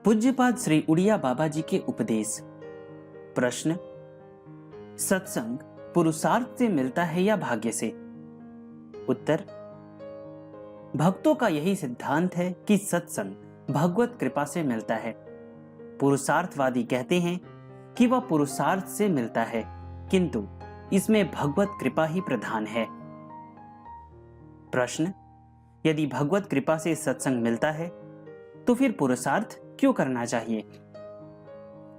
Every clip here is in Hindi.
पूज्यपाद श्री उड़िया बाबा जी के उपदेश। प्रश्न, सत्संग पुरुषार्थ से मिलता है या भाग्य से? उत्तर, भक्तों का यही सिद्धांत है कि सत्संग भगवत कृपा से मिलता है। पुरुषार्थवादी कहते हैं कि वह पुरुषार्थ से मिलता है, किंतु इसमें भगवत कृपा ही प्रधान है। प्रश्न, यदि भगवत कृपा से सत्संग मिलता है तो फिर पुरुषार्थ क्यों करना चाहिए?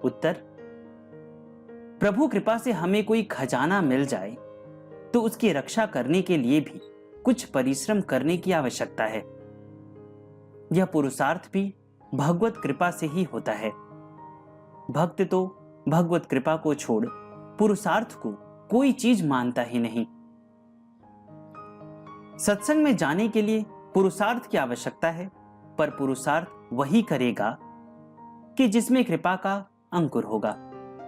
उत्तर, प्रभु कृपा से हमें कोई खजाना मिल जाए तो उसकी रक्षा करने के लिए भी कुछ परिश्रम करने की आवश्यकता है। यह पुरुषार्थ भी भगवत कृपा से ही होता है। भक्त तो भगवत कृपा को छोड़ पुरुषार्थ को कोई चीज मानता ही नहीं। सत्संग में जाने के लिए पुरुषार्थ की आवश्यकता है, पर पुरुषार्थ वही करेगा कि जिसमें कृपा का अंकुर होगा।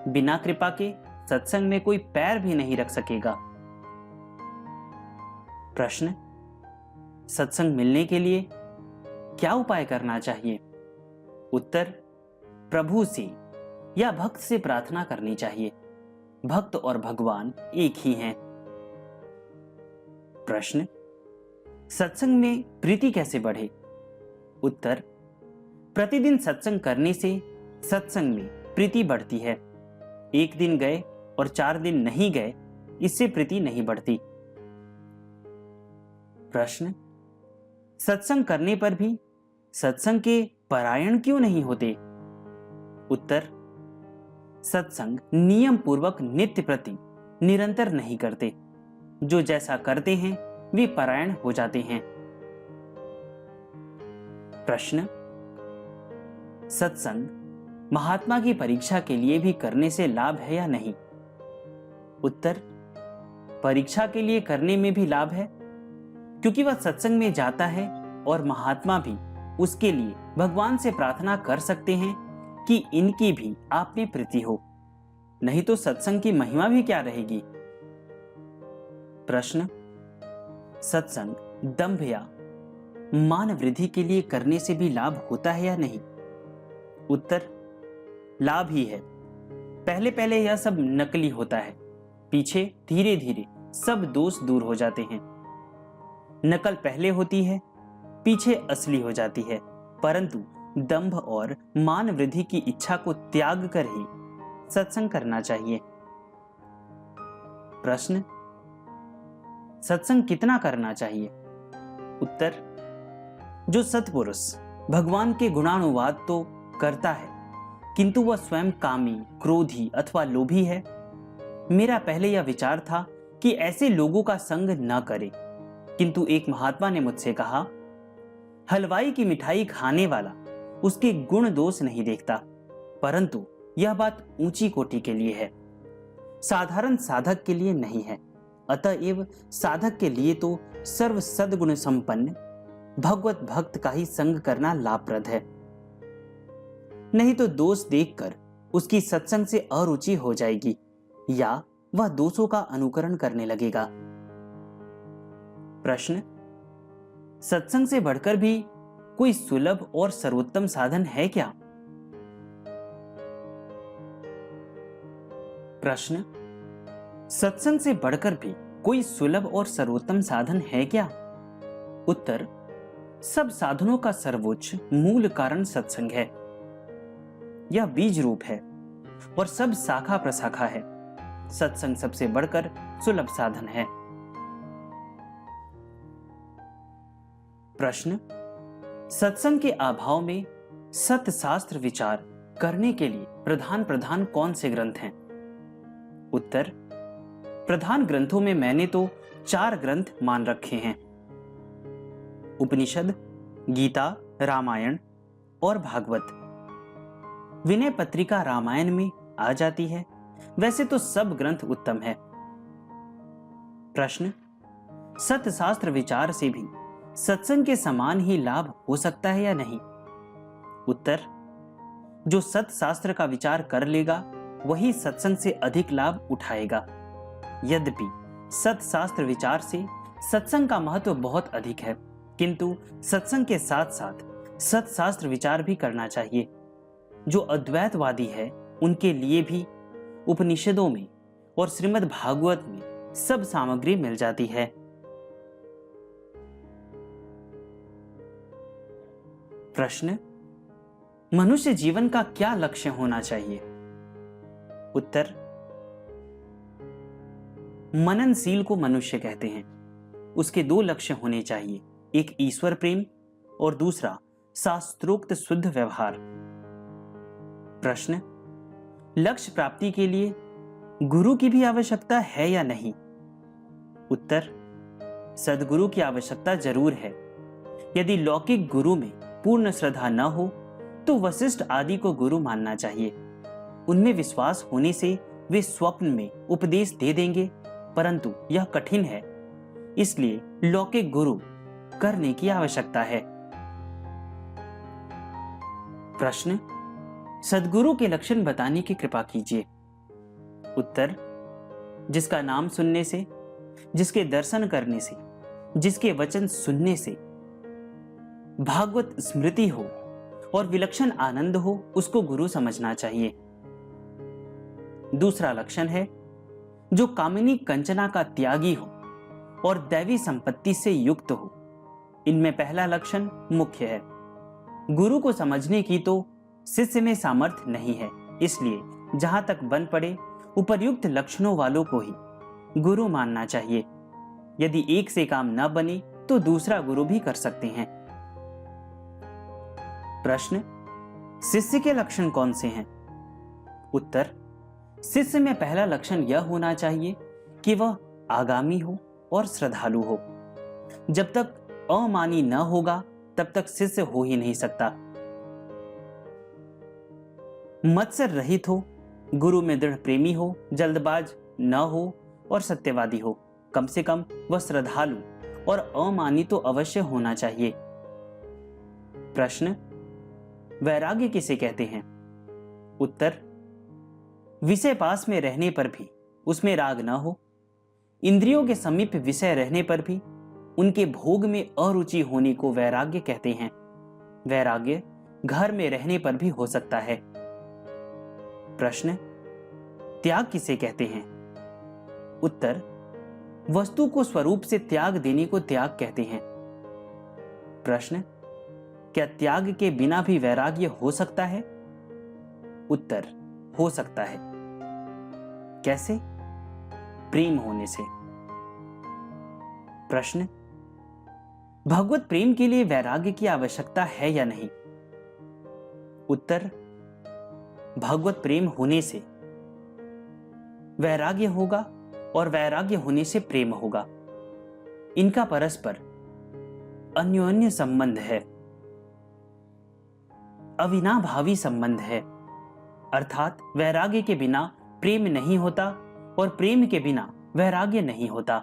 बिना कृपा के सत्संग में कोई पैर भी नहीं रख सकेगा। प्रश्न, सत्संग मिलने के लिए क्या उपाय करना चाहिए? उत्तर, प्रभु से या भक्त से प्रार्थना करनी चाहिए। भक्त और भगवान एक ही हैं। प्रश्न, सत्संग में प्रीति कैसे बढ़े? उत्तर, प्रतिदिन सत्संग करने से सत्संग में प्रीति बढ़ती है। एक दिन गए और 4 दिन नहीं गए, इससे प्रीति नहीं बढ़ती। प्रश्न, सत्संग करने पर भी सत्संग के परायण क्यों नहीं होते? उत्तर, सत्संग नियम पूर्वक नित्य प्रति निरंतर नहीं करते। जो जैसा करते हैं वे परायण हो जाते हैं। प्रश्न, सत्संग महात्मा की परीक्षा के लिए भी करने से लाभ है या नहीं? उत्तर, परीक्षा के लिए करने में भी लाभ है, क्योंकि वह सत्संग में जाता है और महात्मा भी उसके लिए भगवान से प्रार्थना कर सकते हैं कि इनकी भी आप में प्रीति हो, नहीं तो सत्संग की महिमा भी क्या रहेगी। प्रश्न, सत्संग दंभ या मान वृद्धि के लिए करने से भी लाभ होता है या नहीं? उत्तर, लाभ ही है। पहले पहले यह सब नकली होता है, पीछे धीरे धीरे सब दोष दूर हो जाते हैं। नकल पहले होती है, पीछे असली हो जाती है, परंतु दंभ और मान वृद्धि की इच्छा को त्याग कर ही सत्संग करना चाहिए। प्रश्न, सत्संग कितना करना चाहिए? उत्तर, जो सत्पुरुष भगवान के गुणानुवाद तो करता है, किंतु वह स्वयं कामी, क्रोधी अथवा लोभी है। मेरा पहले यह विचार था कि ऐसे लोगों का संग न करे, किंतु एक महात्मा ने मुझसे कहा, हलवाई की मिठाई खाने वाला उसके गुण दोष नहीं देखता, परंतु यह बात ऊंची कोटि के लिए है, साधारण साधक के लिए नहीं है। अतएव साधक के लिए तो सर्व सद्गुण संपन्न भगवत भक्त का ही संग करना लाभप्रद है। नहीं तो दोष देखकर उसकी सत्संग से अरुचि हो जाएगी या वह दोषों का अनुकरण करने लगेगा। प्रश्न, सत्संग से बढ़कर भी कोई सुलभ और सर्वोत्तम साधन है क्या? प्रश्न, सत्संग से बढ़कर भी कोई सुलभ और सर्वोत्तम साधन है क्या? उत्तर, सब साधनों का सर्वोच्च मूल कारण सत्संग है। यह बीज रूप है और सब शाखा प्रशाखा है। सत्संग सबसे बढ़कर सुलभ साधन है। प्रश्न, सत्संग के अभाव में सत्य शास्त्र विचार करने के लिए प्रधान कौन से ग्रंथ हैं? उत्तर, प्रधान ग्रंथों में मैंने तो 4 ग्रंथ मान रखे हैं, उपनिषद, गीता, रामायण और भागवत। विनय पत्रिका रामायण में आ जाती है, वैसे तो सब ग्रंथ उत्तम है। प्रश्न, सत्य शास्त्र विचार से भी सत्संग के समान ही लाभ हो सकता है या नहीं? उत्तर, जो सत्य शास्त्र का विचार कर लेगा वही सत्संग से अधिक लाभ उठाएगा। यद्यपि सत्य शास्त्र विचार से सत्संग का महत्व बहुत अधिक है, किंतु सत्संग के साथ साथ सत्शास्त्र विचार भी करना चाहिए। जो अद्वैतवादी है उनके लिए भी उपनिषदों में और श्रीमद् भागवत में सब सामग्री मिल जाती है। प्रश्न, मनुष्य जीवन का क्या लक्ष्य होना चाहिए? उत्तर, मननशील को मनुष्य कहते हैं। उसके दो लक्ष्य होने चाहिए, एक ईश्वर प्रेम और दूसरा शास्त्रोक्त शुद्ध व्यवहार। प्रश्न, लक्ष्य प्राप्ति के लिए गुरु की भी आवश्यकता है या नहीं? उत्तर, सद्गुरु की आवश्यकता जरूर है। यदि लौकिक गुरु में पूर्ण श्रद्धा न हो तो वशिष्ठ आदि को गुरु मानना चाहिए। उनमें विश्वास होने से वे स्वप्न में उपदेश दे देंगे, परंतु यह कठिन है, इसलिए लौकिक गुरु करने की आवश्यकता है। प्रश्न, सद्गुरु के लक्षण बताने की कृपा कीजिए। उत्तर, जिसका नाम सुनने से, जिसके दर्शन करने से, जिसके वचन सुनने से भागवत स्मृति हो और विलक्षण आनंद हो, उसको गुरु समझना चाहिए। दूसरा लक्षण है जो कामिनी कंचना का त्यागी हो और दैवी संपत्ति से युक्त हो। इनमें पहला लक्षण मुख्य है। गुरु को समझने की तो शिष्य में सामर्थ्य नहीं है, इसलिए जहां तक बन पड़े उपर्युक्त लक्षणों वालों को ही गुरु मानना चाहिए। यदि एक से काम न बने तो दूसरा गुरु भी कर सकते हैं। प्रश्न, शिष्य के लक्षण कौन से हैं? उत्तर, शिष्य में पहला लक्षण यह होना चाहिए कि वह आगामी हो और श्रद्धालु हो। जब तक अमानी न होगा तब तक शिष्य हो ही नहीं सकता। मत्सर रहित हो, गुरु में दृढ़ प्रेमी हो, जल्दबाज न हो और सत्यवादी हो। कम से कम वह श्रद्धालु और अमानी तो अवश्य होना चाहिए। प्रश्न, वैराग्य किसे कहते हैं? उत्तर, विषय पास में रहने पर भी उसमें राग न हो, इंद्रियों के समीप विषय रहने पर भी उनके भोग में अरुचि होने को वैराग्य कहते हैं। वैराग्य घर में रहने पर भी हो सकता है। प्रश्न, त्याग किसे कहते हैं? उत्तर, वस्तु को स्वरूप से त्याग देने को त्याग कहते हैं। प्रश्न, क्या त्याग के बिना भी वैराग्य हो सकता है? उत्तर, हो सकता है। कैसे? प्रेम होने से। प्रश्न, भगवत प्रेम के लिए वैराग्य की आवश्यकता है या नहीं? उत्तर, भगवत प्रेम होने से वैराग्य होगा और वैराग्य होने से प्रेम होगा। इनका परस्पर अन्योन्य संबंध है, अविनाभावी संबंध है। अर्थात वैराग्य के बिना प्रेम नहीं होता और प्रेम के बिना वैराग्य नहीं होता।